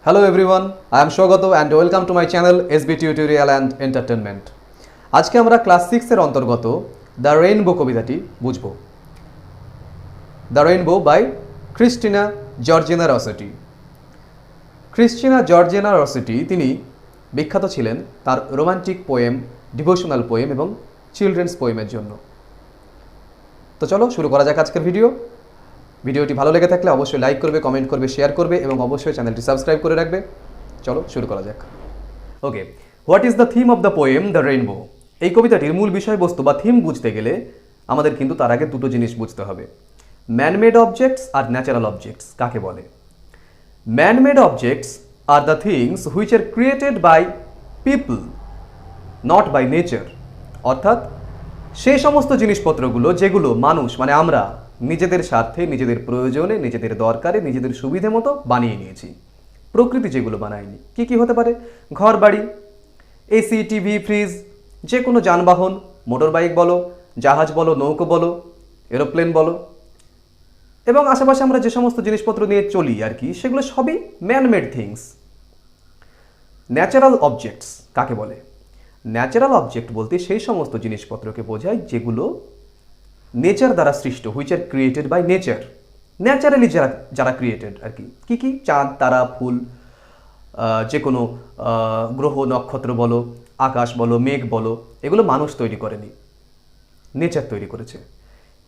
Hello everyone, I am Shogato and welcome to my channel SB Tutorial and Entertainment. আজকে আমরা class 6 এর অন্তর্গত the rainbow কবিতাটি বুঝব। The rainbow by Christina Georgina Rossetti. Christina Georgina Rossetti তিনি বিখ্যাত ছিলেন তার রোমান্টিক পোয়েম, ডিভোশনাল পোয়েম এবং চিলড্রেন্স পোয়েমের জন্য। তো চলো শুরু করা যাক আজকের ভিডিওটি ভালো লেগে থাকলে অবশ্যই লাইক করবে, কমেন্ট করবে, শেয়ার করবে এবং অবশ্যই চ্যানেলটি সাবস্ক্রাইব করে রাখবে। চলো শুরু করা যাক। Okay, what is the theme of the poem the rainbow? এই কবিতাটির মূল বিষয়বস্তু বা থিম বুঝতে গেলে আমাদের কিন্তু তার আগে দুটো জিনিস বুঝতে হবে। ম্যানমেড অবজেক্টস আর ন্যাচারাল অবজেক্টস কাকে বলে? Manmade objects are the things which are created by people, not by nature. অর্থাৎ সেই সমস্ত জিনিসপত্রগুলো যেগুলো মানুষ মানে আমরা নিজেদের স্বার্থে, নিজেদের প্রয়োজনে, নিজেদের দরকারে, নিজেদের সুবিধে মতো বানিয়ে নিয়েছি। প্রকৃতি যেগুলো বানায়নি। কি কি হতে পারে? ঘর বাড়ি, এসি, টিভি, ফ্রিজ, যে কোনো যানবাহন, মোটর বাইক বলো, জাহাজ বলো, নৌকো বলো, এরোপ্লেন বলো, এবং আশেপাশে আমরা যে সমস্ত জিনিসপত্র নিয়ে চলি আর কি, সেগুলো সবই ম্যানমেড থিংস। ন্যাচারাল অবজেক্টস কাকে বলে? ন্যাচারাল অবজেক্ট বলতে সেই সমস্ত জিনিসপত্রকে বোঝায় যেগুলো নেচার দ্বারা সৃষ্ট, which are created by nature. Naturally যারা ক্রিয়েটেড আর কি। কি কি? চাঁদ, তারা, ফুল, যে কোনো গ্রহ, নক্ষত্র বলো, আকাশ বলো, মেঘ বলো, এগুলো মানুষ তৈরি করেনি, নেচার তৈরি করেছে।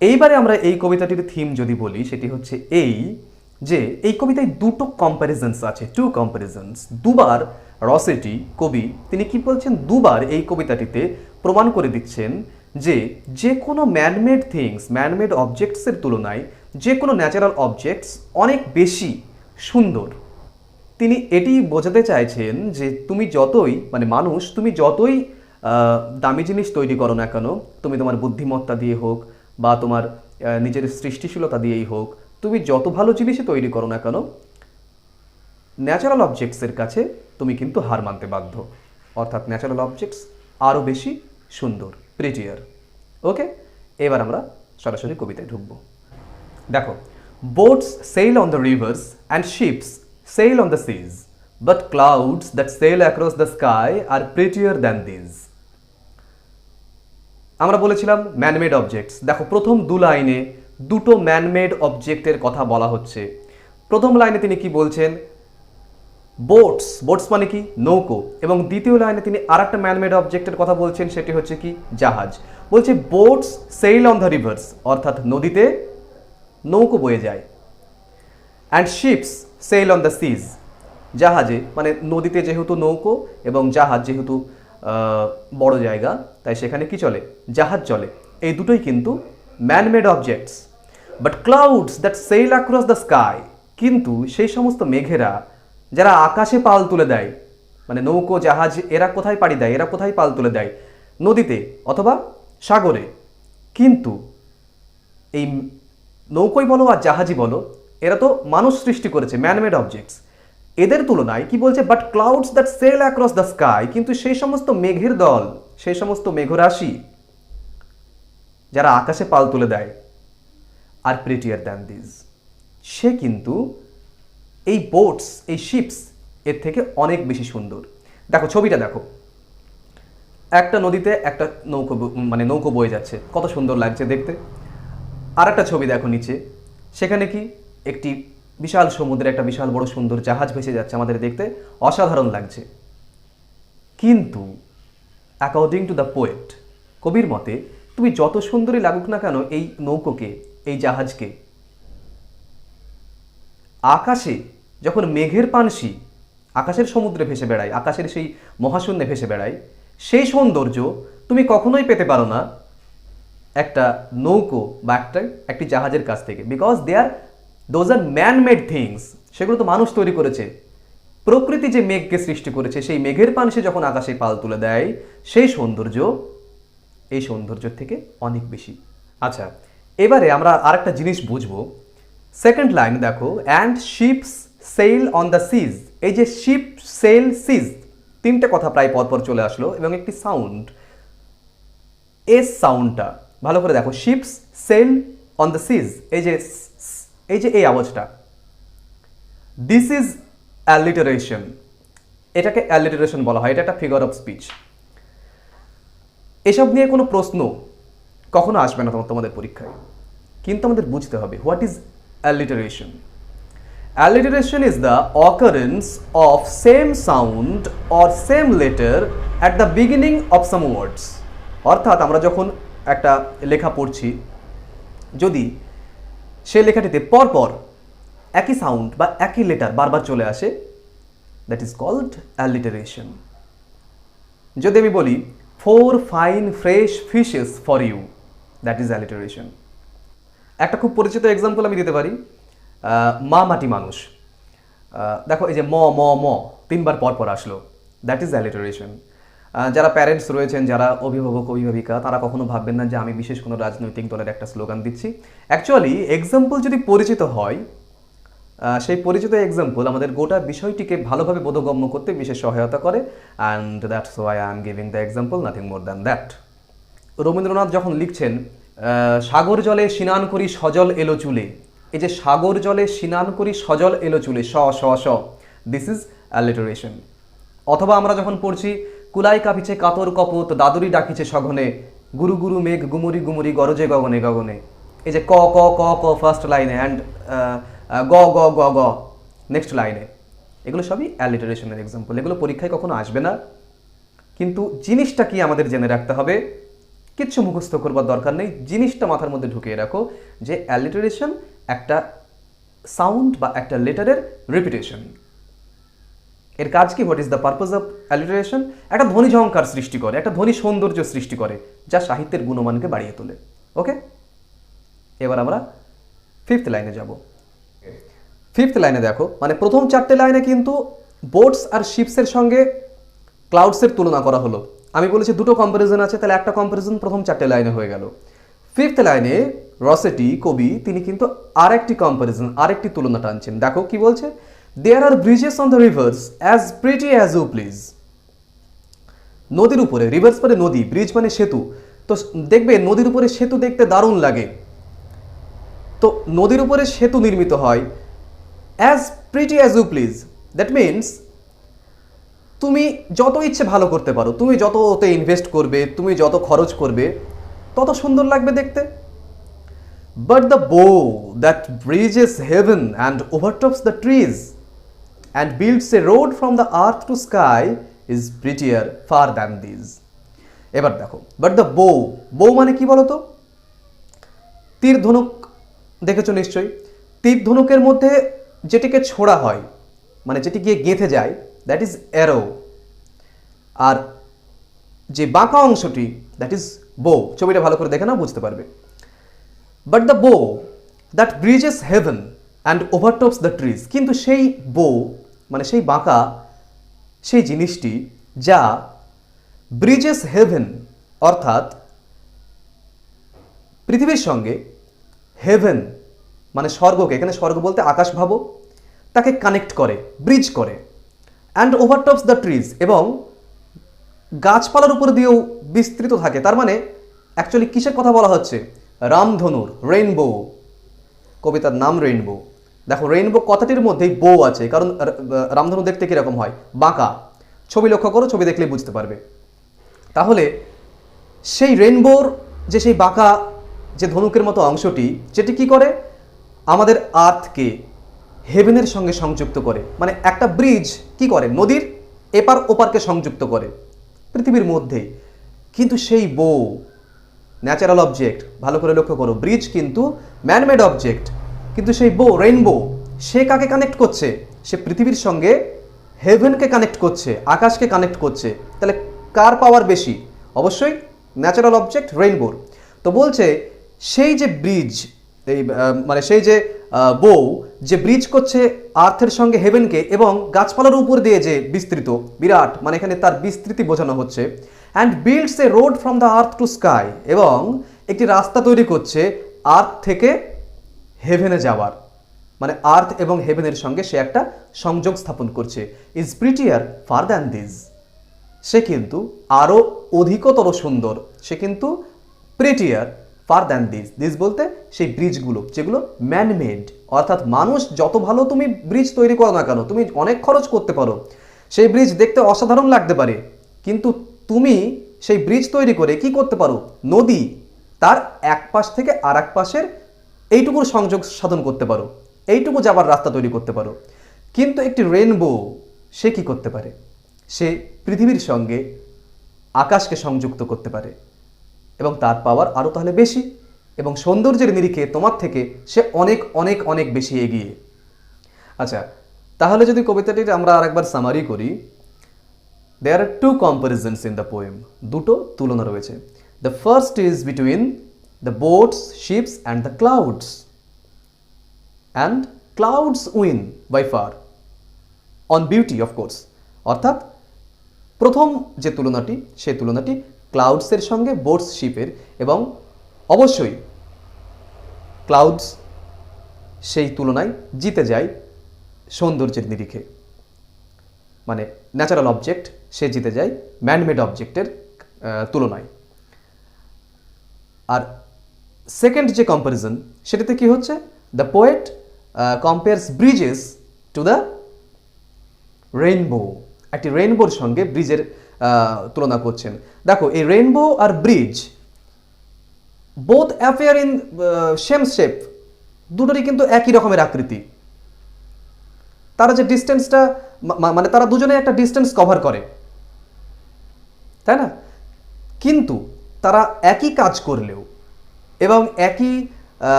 এইবারে আমরা এই কবিতাটির থিম যদি বলি, সেটি হচ্ছে এই যে এই কবিতায় দুটো কম্প্যারিজনস আছে, টু কম্প্যারিজনস। দুবার রসেটি কবি তিনি কি বলছেন? দুবার এই কবিতাটিতে প্রমাণ করে দিচ্ছেন যে কোনো ম্যানমেড থিংস, ম্যানমেড অবজেক্টসের তুলনায় যে কোনো ন্যাচারাল অবজেক্টস অনেক বেশি সুন্দর। তিনি এটি বোঝাতে চাইছেন যে তুমি যতই মানে মানুষ, তুমি যতই দামি জিনিস তৈরি করো না কেন, তুমি তোমার বুদ্ধিমত্তা দিয়ে হোক বা তোমার নিজের সৃষ্টিশীলতা দিয়েই হোক, তুমি যত ভালো জিনিসই তৈরি করো না কেন, ন্যাচারাল অবজেক্টসের কাছে তুমি কিন্তু হার মানতে বাধ্য। অর্থাৎ ন্যাচারাল অবজেক্টস আরও বেশি সুন্দর, প্রিটিয়ার। ওকে, এবার আমরা সরাসরি কবিতায় ঢুকবো। দেখো, boats sail on the rivers and ships sail on the seas, but clouds that sail across the sky are prettier than these. আমরা বলেছিলাম ম্যানমেড অবজেক্টস। দেখো, প্রথম দু লাইনে দুটো ম্যানমেড অবজেক্টের কথা বলা হচ্ছে। প্রথম লাইনে তিনি কি বলছেন? বোটস, বোটস মানে কি? নৌকো। এবং দ্বিতীয় লাইনে তিনি আর একটা ম্যানমেড অবজেক্টের কথা বলছেন, সেটি হচ্ছে কি? জাহাজ। বলছে boats sail on the rivers, অর্থাৎ নদীতে নৌকো বয়ে যায়। And ships sail on the seas, জাহাজে মানে নদীতে যেহেতু নৌকো এবং জাহাজ যেহেতু বড় জায়গা, তাই সেখানে কি চলে? জাহাজ চলে। এই দুটোই কিন্তু manmade objects. But clouds that sail across the sky, কিন্তু সেই সমস্ত মেঘেরা যারা আকাশে পাল তুলে দেয়, মানে নৌকো, জাহাজ, এরা কোথায় পাড়ি দেয়? এরা কোথায় পাল তুলে দেয়? নদীতে অথবা সাগরে। কিন্তু এই নৌকোই বলো আর জাহাজই বলো, এরা তো মানুষ সৃষ্টি করেছে, ম্যানমেড অবজেক্টস। এদের তুলনায় কি বলছে? But clouds that sail across the sky, কিন্তু সেই সমস্ত মেঘের দল, সেই সমস্ত মেঘরাশি যারা আকাশে পাল তুলে দেয়, আর প্রিটিয়ার দ্যান দিস, সে কিন্তু এই বোটস, এই শিপস এর থেকে অনেক বেশি সুন্দর। দেখো ছবিটা দেখো, একটা নদীতে একটা নৌকো মানে নৌকো বয়ে যাচ্ছে, কত সুন্দর লাগছে দেখতে। আর একটা ছবি দেখো নিচে, সেখানে কি? একটি বিশাল সমুদ্রে একটা বিশাল বড় সুন্দর জাহাজ ভেসে যাচ্ছে, আমাদের দেখতে অসাধারণ লাগছে। কিন্তু অ্যাকর্ডিং টু দ্য পোয়েট, কবির মতে, তুমি যত সুন্দরই লাগুক না কেন এই নৌকোকে, এই জাহাজকে, আকাশে যখন মেঘের পানসি আকাশের সমুদ্রে ভেসে বেড়ায়, আকাশের সেই মহাশূন্যে ভেসে বেড়ায়, সেই সৌন্দর্য তুমি কখনোই পেতে পারো না একটা নৌকো বা একটি জাহাজের কাছ থেকে। Because those are man-made things, সেগুলো তো মানুষ তৈরি করেছে। প্রকৃতি যে মেঘকে সৃষ্টি করেছে, সেই মেঘের পানসি যখন আকাশে পাল তুলে দেয়, সেই সৌন্দর্য এই সৌন্দর্যের থেকে অনেক বেশি। আচ্ছা, এবারে আমরা আরেকটা জিনিস বুঝবো। সেকেন্ড লাইন দেখো, and ships sail on the seas. এই যে শিপ, সেল, সিজ, তিনটে কথা প্রায় পরপর চলে আসলো এবং একটি সাউন্ড, এস সাউন্ডটা ভালো করে দেখো। Ships sail on the seas, এই যে এই আওয়াজটা, দিস ইজ অ্যালিটারেশন। এটাকে অ্যালিটারেশন বলা হয়, এটা একটা ফিগার অফ স্পিচ। এসব নিয়ে কোনো প্রশ্ন কখনো আসবে না তোমাদের পরীক্ষায়, কিন্তু আমাদের বুঝতে হবে what is alliteration. Alliteration is the occurrence of same sound or same letter at the beginning of some words. অর্থাৎ আমরা যখন একটা লেখা পড়ছি, যদি সেই লেখাটিতে পরপর একই সাউন্ড বা একই লেটার বারবার চলে আসে, দ্যাট ইজ কল্ড অ্যালিটারেশন। যদি আমি বলি 4 fine fresh fishes for you, that is alliteration. একটা খুব পরিচিত এক্সাম্পল আমি দিতে পারি, মা মাটি মানুষ। দেখো এই যে ম ম ম 3 বার পর পর আসলো, দ্যাট ইজ অ্যালিটারেশন। যারা প্যারেন্টস রয়েছেন, যারা অভিভাবক অভিভাবিকা, তারা কখনো ভাববেন না যে আমি বিশেষ কোনো রাজনৈতিক দলের একটা স্লোগান দিচ্ছি। অ্যাকচুয়ালি এক্সাম্পল যদি পরিচিত হয়, সেই পরিচিত এক্সাম্পল আমাদের গোটা বিষয়টিকে ভালোভাবে বোধগম্য করতে বিশেষ সহায়তা করে, and that's why I am giving the example, nothing more than that. Rabindranath যখন লিখছেন সাগর জলে স্নান করি সজল এলো চুলে, এই যে সাগর জলে স্নান করি সজল এলো চুলে, স স স, দিস ইজ অ্যালিটারেশন। অথবা আমরা যখন পড়ছি কুলাই কাঁপিছে কাতর কপত দাদুরি ডাকিছে সঘনে, গুরু গুরু মেঘ গুমুরি গুমুরি গরজে গগনে গগনে, এই যে ক ক ক ক ফার্স্ট লাইনে অ্যান্ড গ গ গ গ নেক্সট লাইনে, এগুলো সবই অ্যালিটারেশনের এক্সাম্পল। এগুলো পরীক্ষায় কখনো আসবে না, কিন্তু জিনিসটা কি আমাদের জেনে রাখতে হবে, কিচ্ছু মুখস্থ করবার দরকার নেই, জিনিসটা মাথার মধ্যে ঢুকিয়ে রাখো যে অ্যালিটারেশন একটা সাউন্ড বা একটা লেটারের রিপিটেশন। এর কাজ কি, what is the purpose of alliteration? একটা ধ্বনি ঝঙ্কার সৃষ্টি করে, একটা ধ্বনি সৌন্দর্য সৃষ্টি করে, যা সাহিত্যের গুণমানকে বাড়িয়ে তোলে। ওকে, এবার আমরা 5th লাইনে যাব। 5th লাইনে দেখো, মানে প্রথম 4টে লাইনে কিন্তু বোটস আর শিপসের সঙ্গে ক্লাউডসের তুলনা করা হলো। আমি বলেছি দুটো কম্পারিজন আছে, তাহলে একটা কম্পারিজন প্রথম 4টে লাইনে হয়ে গেল। 5th লাইনে রসেটি কবি তিনি কিন্তু আরেকটি কম্পারিজন, আরেকটি তুলনা টানছেন। দেখো কি বলছে, there are bridges on the rivers as pretty as you please. নদীর উপরে, রিভার্স মানে নদী, ব্রিজ মানে সেতু, তো দেখবে নদীর উপরে সেতু দেখতে দারুণ লাগে। তো নদীর উপরে সেতু নির্মিত হয় as pretty as you please, that means তুমি যত ইচ্ছে ভালো করতে পারো, তুমি যত ওতে ইনভেস্ট করবে, তুমি যত খরচ করবে, তত সুন্দর লাগবে দেখতে। But the bow that bridges heaven and overtops the trees and builds a road from the earth to sky is prettier far than these. এবার দেখো, বাট দ্য বো, বো মানে কি বলতো? তীর ধনুক দেখেছো নিশ্চয়ই। তীর ধনুকের মধ্যে যেটিকে ছোড়া হয়, মানে যেটি গিয়ে গেঁথে যায়, দ্যাট ইজ অ্যারো। আর যে বাঁকা অংশটি, দ্যাট ইজ বো। ছবিটা ভালো করে দেখে না, বুঝতে পারবে। But the bow that bridges heaven and overtops the trees, কিন্তু সেই বো মানে সেই বাঁকা সেই জিনিসটি যা ব্রিজেস হেভেন অর্থাৎ পৃথিবীর সঙ্গে, হেভেন মানে স্বর্গকে, এখানে স্বর্গ বলতে আকাশ ভাবো, তাকে কানেক্ট করে, ব্রিজ করে, অ্যান্ড ওভারটপস দ্য ট্রিজ এবং গাছপালার উপর দিয়েও বিস্তৃত থাকে। তার মানে অ্যাকচুয়ালি কিসের কথা বলা হচ্ছে? রামধনুর, রেইনবো। কবিতার নাম রেইনবো। দেখো রেইনবো কথাটির মধ্যেই বো আছে, কারণ রামধনু দেখতে কীরকম হয়? বাঁকা। ছবি লক্ষ্য করো, ছবি দেখলেই বুঝতে পারবে। তাহলে সেই রেইনবোর যে সেই বাঁকা যে ধনুকের মতো অংশটি, যেটি কি করে? আমাদের আর্থকে হেভেনের সঙ্গে সংযুক্ত করে। মানে একটা ব্রিজ কি করে? নদীর এপার ওপারকে সংযুক্ত করে পৃথিবীর মধ্যে। কিন্তু সেই বো ন্যাচারাল অবজেক্ট, ভালো করে লক্ষ্য করো, ব্রিজ কিন্তু ম্যানমেড অবজেক্ট, কিন্তু সেই বো, রেইনবো, সে কাকে কানেক্ট করছে? সে পৃথিবীর সঙ্গে হেভেনকে কানেক্ট করছে, আকাশকে কানেক্ট করছে। তাহলে কার পাওয়ার বেশি? অবশ্যই ন্যাচারাল অবজেক্ট রেইনবোর। তো বলছে সেই যে ব্রিজ, এই মানে সেই যে বো যে ব্রিজ করছে আর্থের সঙ্গে হেভেনকে এবং গাছপালার উপর দিয়ে যে বিস্তৃত, বিরাট, মানে এখানে তার বিস্তৃতি বোঝানো হচ্ছে। And builds a road from the earth to sky, এবং একটি রাস্তা তৈরি করছে আর্থ থেকে হেভেনে যাওয়ার, মানে আর্থ এবং হেভেনের সঙ্গে সে একটা সংযোগ স্থাপন করছে। Is prettier far than this, সে কিন্তু আরও অধিকতর সুন্দর, সে কিন্তু প্রিটিয়ার ফার দ্যান দিস বলতে সেই ব্রিজগুলো যেগুলো ম্যানমেড, অর্থাৎ মানুষ যত ভালো তুমি ব্রিজ তৈরি করো না কেন, তুমি অনেক খরচ করতে পারো, সেই ব্রিজ দেখতে অসাধারণ লাগতে পারে, কিন্তু তুমি সেই ব্রিজ তৈরি করে কি করতে পারো, নদী তার এক পাশ থেকে আর এক পাশের এইটুকুর সংযোগ সাধন করতে পারো, এইটুকু যাবার রাস্তা তৈরি করতে পারো। কিন্তু একটি রেনবো সে কি করতে পারে, সে পৃথিবীর সঙ্গে আকাশকে সংযুক্ত করতে পারে, এবং তার পাওয়ার আরও তাহলে বেশি, এবং সৌন্দর্যের নিরিখে তোমার থেকে সে অনেক অনেক অনেক বেশি এগিয়ে। আচ্ছা, তাহলে যদি কবিতাটির আমরা আরেকবার সামারি করি, there are two comparisons in the poem, দুটো তুলনা রয়েছে। The first is between the boats, ships and the clouds, and clouds win by far on beauty of course. অর্থাৎ প্রথম যে তুলনাটি, সেই তুলনাটি ক্লাউডসের সঙ্গে বোটস, শিপের, এবং অবশ্যই ক্লাউডস সেই তুলনায় জিতে যায় সৌন্দর্যের নিরিখে, মানে ন্যাচারাল অবজেক্ট সে জিতে যায় ম্যানমেড অবজেক্টের তুলনায়। আর সেকেন্ড যে কম্প্যারিজন, সেটাতে কি হচ্ছে, the poet compares bridges to the rainbow, একটি রেইনবোর সঙ্গে ব্রিজের তুলনা করছেন। দেখো, এই রেইনবো আর bridge both appear in same shape, দুটোরই কিন্তু একই রকমের আকৃতি, তারা যে ডিস্টেন্সটা, মানে তারা দুজনে একটা ডিস্টেন্স কভার করে, তাই না? কিন্তু তারা একই কাজ করলেও এবং একই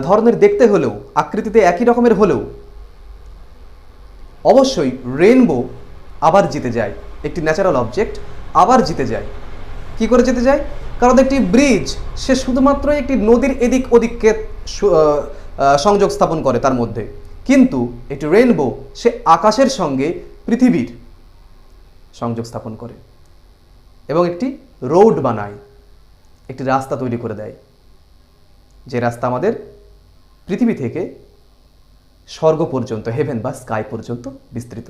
ধরনের দেখতে হলেও, আকৃতিতে একই রকমের হলেও, অবশ্যই রেইনবো আবার জিতে যায়, একটি ন্যাচারাল অবজেক্ট আবার জিতে যায়। কি করে জিতে যায়? কারণ একটি ব্রিজ সে শুধুমাত্র একটি নদীর এদিক ওদিককে সংযোগ স্থাপন করে তার মধ্যে, কিন্তু একটি রেইনবো সে আকাশের সঙ্গে পৃথিবীর সংযোগ স্থাপন করে এবং একটি রোড বানায়, একটি রাস্তা তৈরি করে দেয়, যে রাস্তা আমাদের পৃথিবী থেকে স্বর্গ পর্যন্ত, হেভেন বা স্কাই পর্যন্ত বিস্তৃত।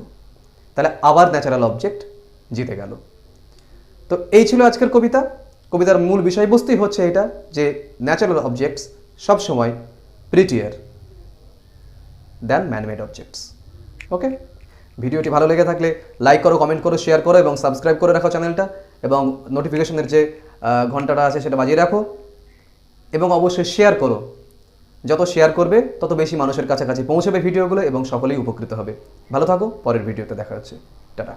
তাহলে আবার ন্যাচারাল অবজেক্ট জিতে গেল। তো এই ছিল আজকের কবিতা। কবিতার মূল বিষয়বস্তুই হচ্ছে এটা, যে ন্যাচারাল অবজেক্টস সবসময় প্রিটিয়ার দ্যান ম্যানমেড অবজেক্টস। ওকে, ভিডিওটি ভালো লেগে থাকলে লাইক করো, কমেন্ট করো, শেয়ার করো এবং সাবস্ক্রাইব করে রাখো চ্যানেলটা, এবং নোটিফিকেশনের যে ঘন্টাটা আছে সেটা বাজিয়ে রাখো, এবং অবশ্যই শেয়ার করো। যত শেয়ার করবে তত বেশি মানুষের কাছাকাছি পৌঁছবে ভিডিওগুলো, এবং সকলেই উপকৃত হবে। ভালো থাকো, পরের ভিডিওতে দেখা হচ্ছে, টাটা।